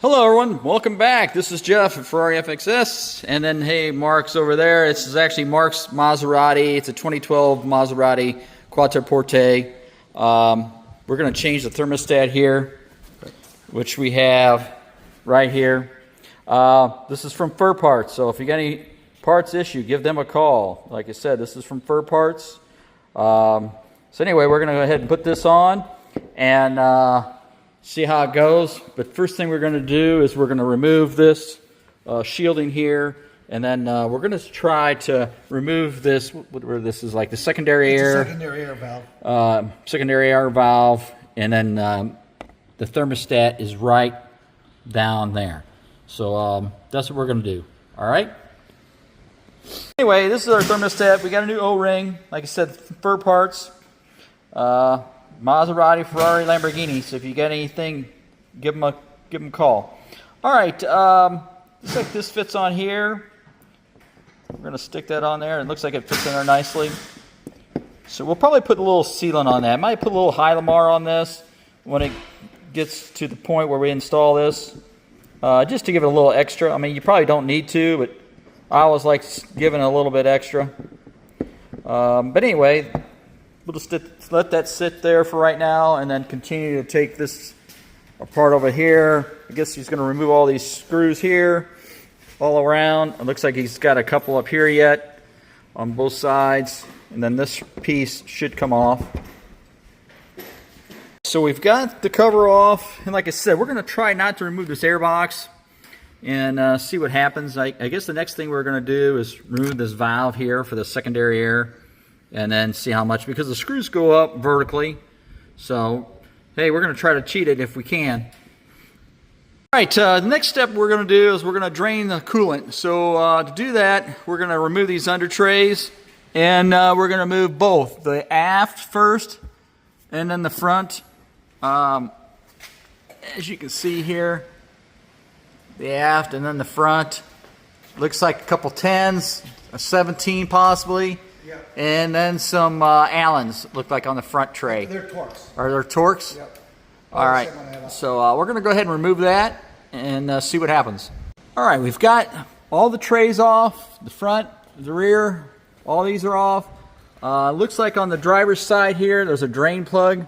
Hello everyone, welcome back. This is Jeff at Ferrari FXS, and then hey, Mark's over there. This is actually Mark's Maserati. It's a 2012 Maserati Quattroporte. We're going to change the thermostat here, which we have right here. This is from Ferrparts, so if you got any parts issue, give them a call. Like I said, this is from Ferrparts. So anyway, we're going to go ahead and put this on and see how it goes. But first thing we're going to do is we're going to remove this shielding here, and then we're going to try to remove this. Where this is like the secondary air. Secondary air valve. Secondary air valve, and then the thermostat is right down there. So that's what we're going to do. All right. Anyway, this is our thermostat. We got a new O-ring. Like I said, Ferrparts. Maserati, Ferrari, Lamborghini. So if you got anything, give them a call. All right, looks like this fits on here. We're gonna stick that on there. It looks like it fits in there nicely. So we'll probably put a little sealant on that. Might put a little Hylamar on this when it gets to the point where we install this, just to give it a little extra. I mean, you probably don't need to, but I always like giving a little bit extra. But anyway, we'll just let that sit there for right now, and then continue to take this apart over here. I guess he's going to remove all these screws here, all around. It looks like he's got a couple up here yet on both sides, and then this piece should come off. So we've got the cover off, and like I said, we're going to try not to remove this air box and see what happens. I guess the next thing we're going to do is remove this valve here for the secondary air, and then see how much, because the screws go up vertically. So, hey, we're going to try to cheat it if we can. All right, the next step we're going to do is we're going to drain the coolant. So to do that, we're going to remove these under trays, and we're going to move both, the aft first and then the front. As you can see here, the aft and then the front. Looks like a couple 10s, a 17 possibly. Yep. And then some Allens look like on the front tray. They're Torx. Are they Torx? Yep. All right. So we're going to go ahead and remove that and see what happens. All right, we've got all the trays off, the front, the rear, all these are off. Looks like on the driver's side here, there's a drain plug.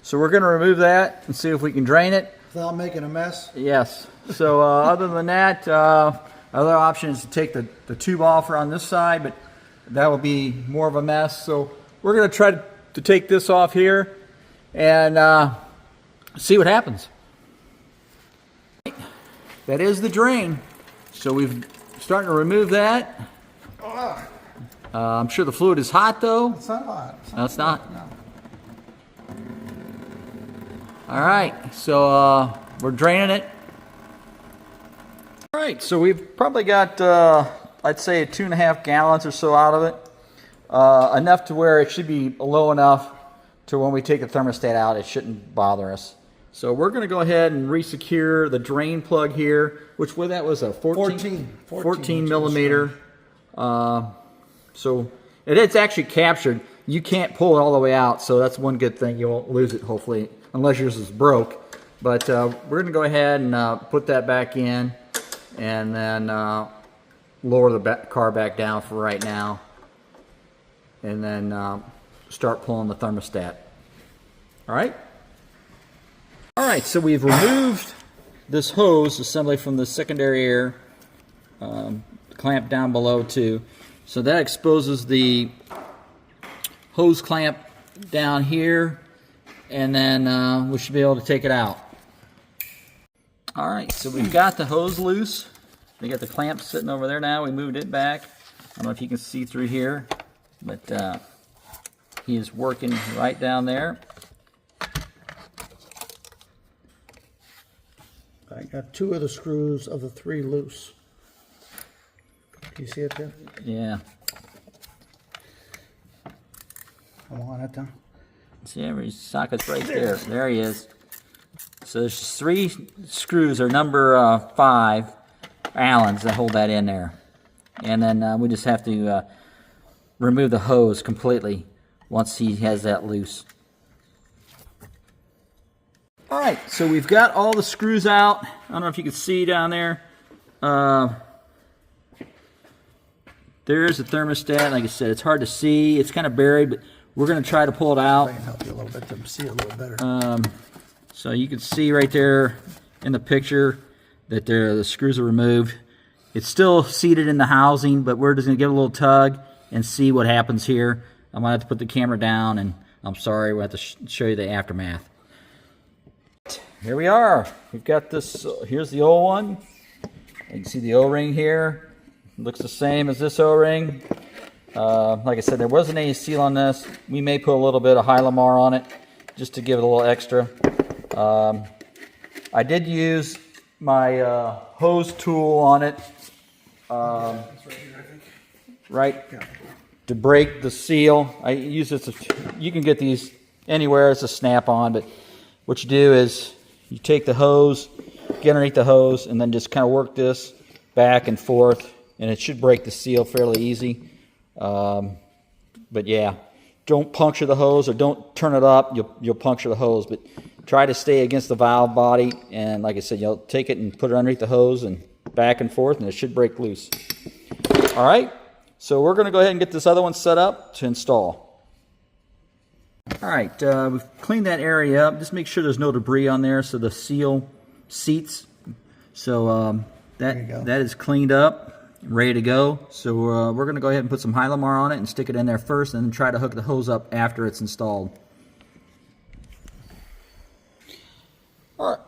So we're going to remove that and see if we can drain it. Without making a mess? Yes. So other than that, other option is to take the tube off on this side, but that will be more of a mess. So we're going to try to take this off here and see what happens. That is the drain. So we've starting to remove that. I'm sure the fluid is hot though. It's not hot. No, it's not. No. All right, so we're draining it. All right, so we've probably got I'd say 2.5 gallons or so out of it. Enough to where it should be low enough to when we take the thermostat out, it shouldn't bother us. So we're going to go ahead and re-secure the drain plug here, which that was a 14 millimeter. So it's actually captured. You can't pull it all the way out, so that's one good thing. You won't lose it, hopefully, unless yours is broke. But we're going to go ahead and put that back in, and then lower the car back down for right now, and then start pulling the thermostat. All right? All right, so we've removed this hose assembly from the secondary air clamp down below too. So that exposes the hose clamp down here, and then we should be able to take it out. All right, so we've got the hose loose. We got the clamp sitting over there now. We moved it back. I don't know if you can see through here, but he is working right down there. I got 2 of the screws of the 3 loose. Do you see it there? Yeah. Come on, it down. See, every socket's right there. There he is. So there's 3 screws, or number 5 Allens that hold that in there. And then we just have to remove the hose completely once he has that loose. All right, so we've got all the screws out. I don't know if you can see down there. There's the thermostat. Like I said, it's hard to see. It's kind of buried, but we're going to try to pull it out. I can help you a little bit to see a little better. So you can see right there in the picture that the screws are removed. It's still seated in the housing, but we're just going to give it a little tug and see what happens here. I might have to put the camera down, and I'm sorry, we'll have to show you the aftermath. Here we are. We've got this. Here's the old one. You can see the O-ring here. Looks the same as this O-ring. Like I said, there wasn't any seal on this. We may put a little bit of Hylamar on it just to give it a little extra. I did use my hose tool on it, right, to break the seal. I use this. You can get these anywhere. It's a snap-on, but what you do is you take the hose, get underneath the hose, and then just kind of work this back and forth, and it should break the seal fairly easy. But yeah, don't puncture the hose or don't turn it up. You'll puncture the hose, but try to stay against the valve body. And like I said, you'll take it and put it underneath the hose and back and forth, and it should break loose. All right, so we're going to go ahead and get this other one set up to install. All right, we've cleaned that area up. Just make sure there's no debris on there so the seal seats. So that is cleaned up, ready to go. So we're going to go ahead and put some Hylamar on it and stick it in there first, and then try to hook the hose up after it's installed. All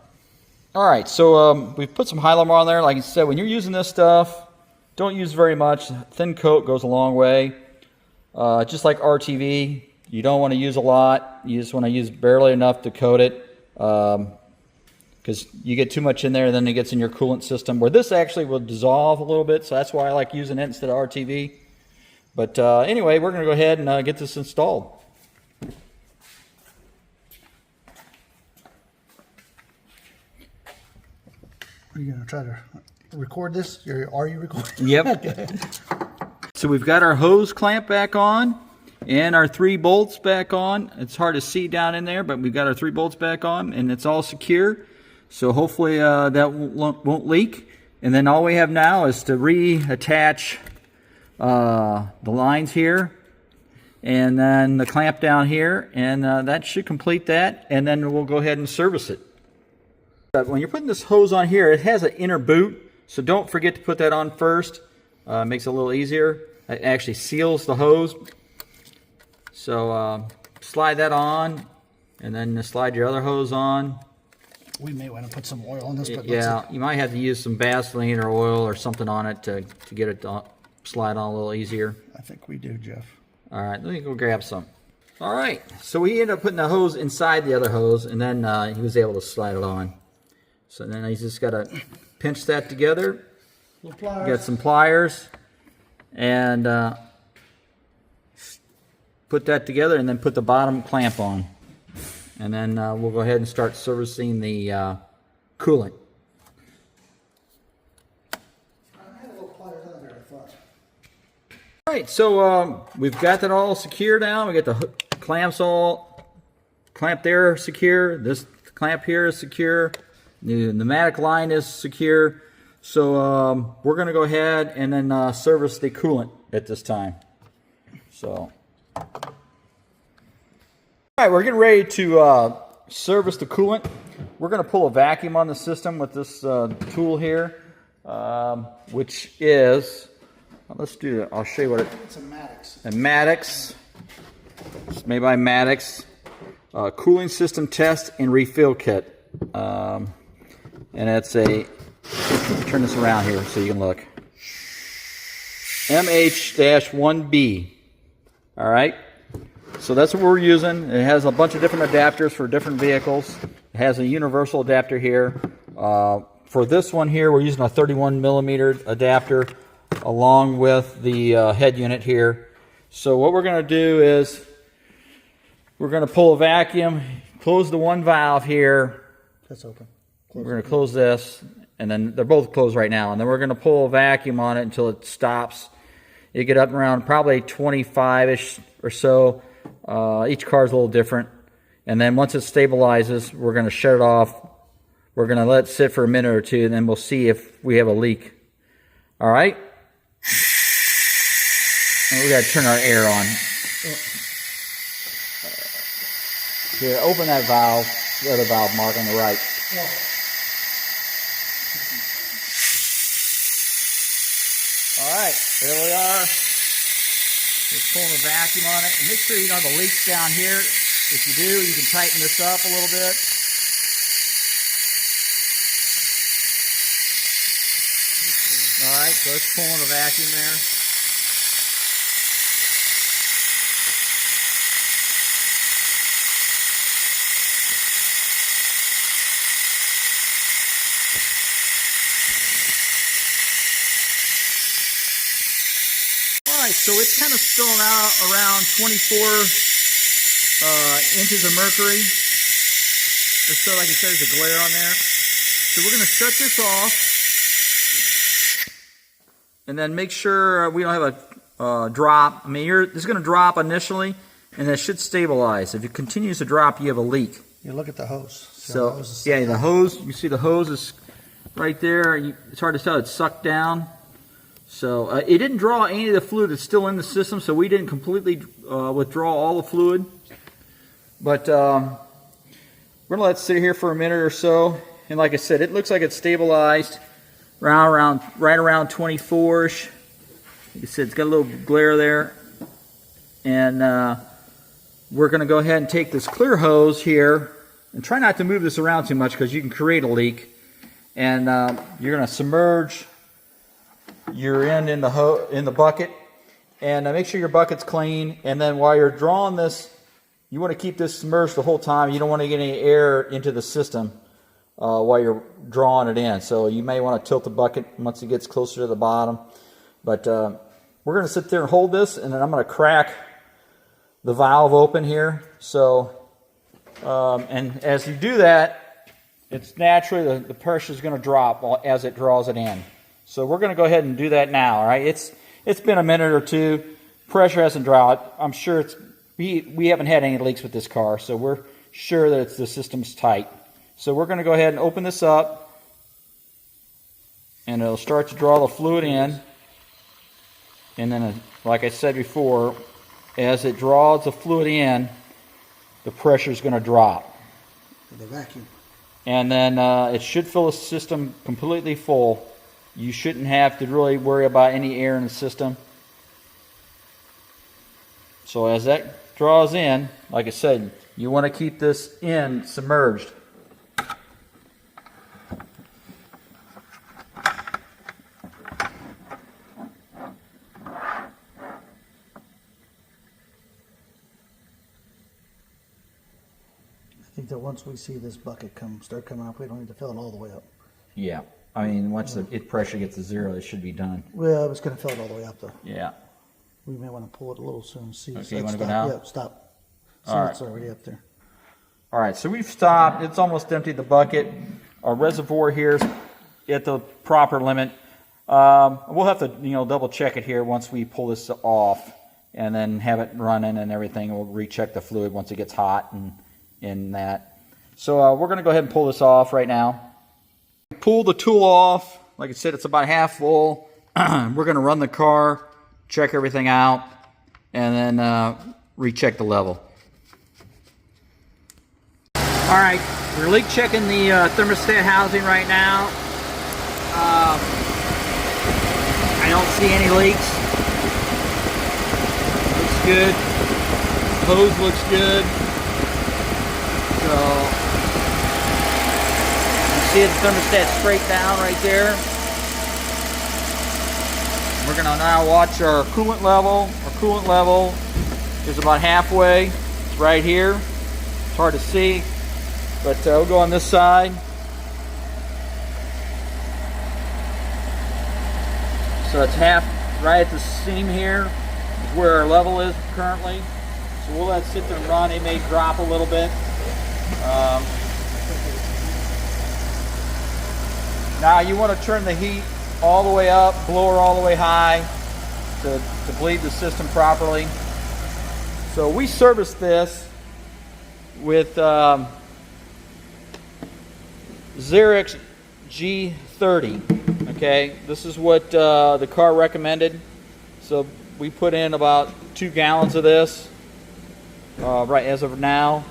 right, so we've put some Hylamar on there. Like I said, when you're using this stuff, don't use very much. Thin coat goes a long way. Just like RTV, you don't want to use a lot. You just want to use barely enough to coat it, because you get too much in there and then it gets in your coolant system, where this actually will dissolve a little bit, so that's why I like using it instead of RTV. But anyway, we're going to go ahead and get this installed. Are you going to try to record this? Are you recording? Yep. Okay. So we've got our hose clamp back on and our 3 bolts back on. It's hard to see down in there, but we've got our 3 bolts back on, and it's all secure. So hopefully that won't leak. And then all we have now is to reattach the lines here, and then the clamp down here, and that should complete that. And then we'll go ahead and service it. When you're putting this hose on here, it has an inner boot, so don't forget to put that on first. Makes it a little easier. It actually seals the hose. So slide that on, and then slide your other hose on. We may want to put some oil on this, but yeah, you might have to use some Vaseline or oil or something on it to get it to slide on a little easier. I think we do, Jeff. All right, let me go grab some. All right, so we ended up putting the hose inside the other hose, and then he was able to slide it on. So then he's just got to pinch that together. Got some pliers, and put that together, and then put the bottom clamp on. And then we'll go ahead and start servicing the coolant. I had a little pliers on there, I thought. All right, so we've got that all secure now. We got the clamps all clamped there secure. This clamp here is secure. The pneumatic line is secure. So we're going to go ahead and then service the coolant at this time. So, all right, we're getting ready to service the coolant. We're going to pull a vacuum on the system with this tool here, which is, well, let's do it. I'll show you what it is. It's a Maddox. A Maddox. It's made by Maddox. Cooling system test and refill kit. And it's a, turn this around here so you can look. MH-1B. All right. So that's what we're using. It has a bunch of different adapters for different vehicles. It has a universal adapter here. For this one here, we're using a 31 millimeter adapter along with the head unit here. So what we're going to do is we're going to pull a vacuum, close the one valve here. That's open. We're going to close this, and then they're both closed right now. And then we're going to pull a vacuum on it until it stops. You get up around probably 25-ish or so. Each car is a little different. And then once it stabilizes, we're going to shut it off. We're going to let it sit for a minute or two, and then we'll see if we have a leak. All right? And we got to turn our air on. Here, open that valve, the other valve mark on the right. Yeah. All right, there we are. Just pulling the vacuum on it. And make sure you don't have the leaks down here. If you do, you can tighten this up a little bit. All right, so it's pulling the vacuum there. All right, so it's kind of spilling out around 24 inches of mercury. Just so, like I said, there's a glare on there. So we're going to shut this off. And then make sure we don't have a drop. I mean, this is going to drop initially, and it should stabilize. If it continues to drop, you have a leak. You look at the hose. So, yeah, the hose, you see the hose is right there. It's hard to tell. It's sucked down. So it didn't draw any of the fluid that's still in the system, so we didn't completely withdraw all the fluid. But we're going to let it sit here for a minute or so. And like I said, it looks like it's stabilized right around 24-ish. Like I said, it's got a little glare there. And we're going to go ahead and take this clear hose here, and try not to move this around too much because you can create a leak. And you're going to submerge your end in the bucket, and make sure your bucket's clean. And then while you're drawing this, you want to keep this submerged the whole time. You don't want to get any air into the system while you're drawing it in. So you may want to tilt the bucket once it gets closer to the bottom. But we're going to sit there and hold this, and then I'm going to crack the valve open here. So and as you do that, it's naturally the pressure is going to drop as it draws it in. So we're going to go ahead and do that now. All right, it's been a minute or two. Pressure hasn't dropped. I'm sure we haven't had any leaks with this car, so we're sure that the system's tight. So we're going to go ahead and open this up, and it'll start to draw the fluid in. And then, like I said before, as it draws the fluid in, the pressure is going to drop. The vacuum. And then it should fill the system completely full. You shouldn't have to really worry about any air in the system. So as that draws in, like I said, you want to keep this end submerged. I think that once we see this bucket start coming up, we don't need to fill it all the way up. Yeah. I mean, once the pressure gets to zero, it should be done. Well, I was going to fill it all the way up, though. Yeah. We may want to pull it a little soon. See. Okay, you want to go now? Yeah, stop. See, All right. it's already up there. All right, so we've stopped. It's almost emptied the bucket. Our reservoir here is at the proper limit. We'll have to, double check it here once we pull this off, and then have it running and everything. We'll recheck the fluid once it gets hot and that. So we're going to go ahead and pull this off right now. Pull the tool off. Like I said, it's about half full. We're going to run the car, check everything out, and then recheck the level. All right, we're leak checking the thermostat housing right now. I don't see any leaks. Looks good. Hose looks good. So see the thermostat straight down right there. We're going to now watch our coolant level. Our coolant level is about halfway. It's right here. It's hard to see, but we'll go on this side. So it's half right at the seam here is where our level is currently. So we'll let it sit there and run. It may drop a little bit. Now you want to turn the heat all the way up, blower all the way high to bleed the system properly. So we serviced this with Xerox G30. Okay, this is what the car recommended. So we put in about 2 gallons of this right as of now.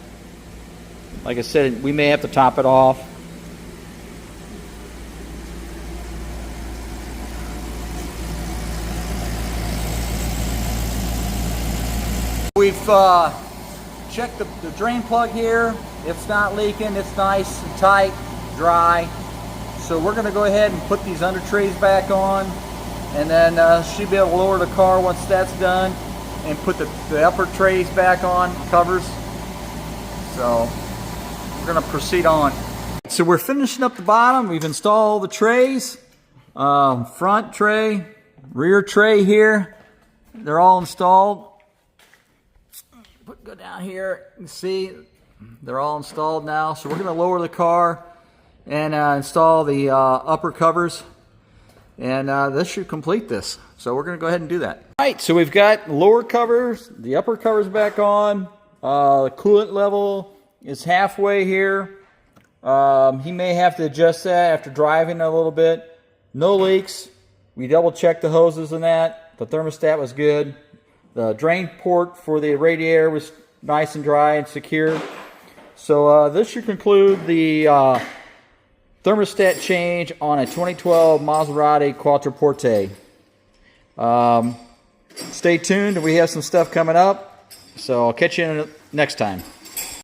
Like I said, we may have to top it off. We've checked the drain plug here. It's not leaking. It's nice and tight, dry. So we're going to go ahead and put these under trays back on, and then she'll be able to lower the car once that's done, and put the upper trays back on, covers. So we're going to proceed on. So we're finishing up the bottom. We've installed the trays, front tray, rear tray here. They're all installed. Go down here and see they're all installed now. So we're going to lower the car and install the upper covers, and this should complete this. So we're going to go ahead and do that. All right, so we've got lower covers, the upper covers back on. The coolant level is halfway here. He may have to adjust that after driving a little bit. No leaks. We double checked the hoses and that. The thermostat was good. The drain port for the radiator was nice and dry and secure. So this should conclude the thermostat change on a 2012 Maserati Quattroporte. Stay tuned, we have some stuff coming up. So I'll catch you next time.